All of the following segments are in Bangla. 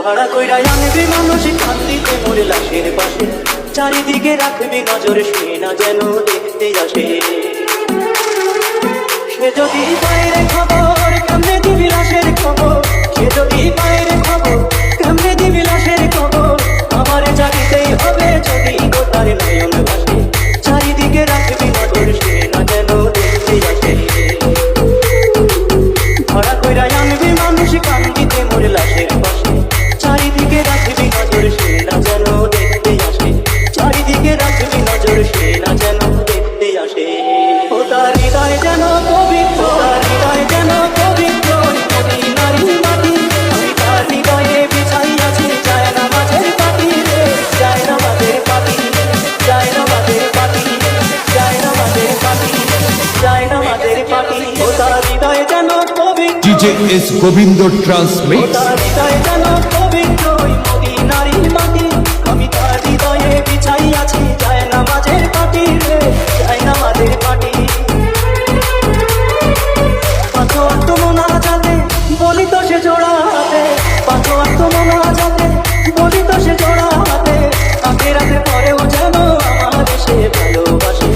ভাড়া কইরা আনবি মানুষ কান্দিতে মোর লাশের পাশে, চারিদিকে রাখবি নজর সে না যেন দেখতে আসে। সে যদি বাইরে খবর কেমনে দিবি লাশের খবর, সে যদি বাইরে খবর কেমনে দিবি লাশের খবর, আমারে জানিতেই হবে যদি তার নয়ন ভাসে, চারিদিকে রাখবি নজর সে না যেন দেখতে আসে। ভাড়া কইরা আনবি মানুষ কান্দিতে মোর লাশের পাশে, চারিদিকে রাখবি নজর সে না যেন দেখতে আসে, চারিদিকে রাখবি নজর সে না যেন দেখতে আসে। ও তার হৃদয় যেন পবিত্র, তার হৃদয় যেন পবিত্র মদিনার মাটি, আমি তার হৃদয়ে বিছাই আছি যায় না মাঝের পাটি রে, যায় না মাঝের পাটি, যায় না মাঝের পাটি, যায় না মাঝের পাটি, যায় না মাঝের পাটি। ও তার হৃদয় যেন পবিত্র, DJ S Govindo Transmix। ও তার হৃদয় যেন পবিত্র মদিনার মাটি, আমি তার হৃদয়ে বিছাই আছি যায় না মাঝের পাটি রে, যায় না মাঝের পাটি। পাঁচ ওয়াক্ত মোনাজাতে বলি তো সে জোড়া হাতে, পাঁচ ওয়াক্ত মোনাজাতে বলি তো সে জোড়া হাতে, আখেরাতে পরেও যেন আমার সে ভালোবাসে,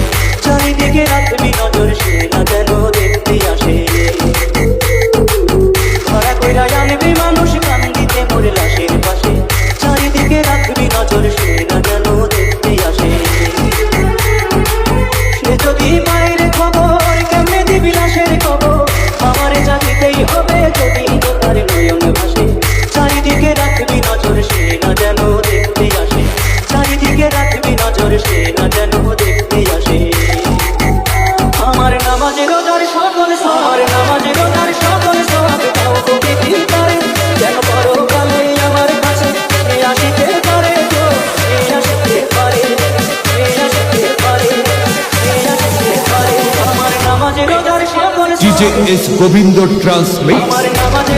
চারিদিকে রাখবি নজর সে না যেন দেখতে আসে। ভাড়া কইরা আনবি মানুষ কান্দিতে মোর লাশের পাশে, চারিদিকে রাখবি নজর সে না যেন দেখতে আসে। সে যদি বাইরে খবর কেমনে দিবি লাশের খবর, আমারে জানিতেই হবে যদি তার নয়ন ভাসে, চারিদিকে রাখবি নজর সে না যেন দেখতে আসে, চারিদিকে রাখবি নজর সে না যেন দেখতে আসে। আমার নামাজে রোজার সকল সব, আমার নামাজে রোজার সকল সব দাও তুমি দিদারে, যেন পরকালে আমার কাছে সে আসিতে পারে গো, সে আসিতে পারে, সে আসিতে পারে, সে আসিতে পারে। আমার নামাজে রোজার সকল সব, DJ S Govindo Transmix। আমার নামাজে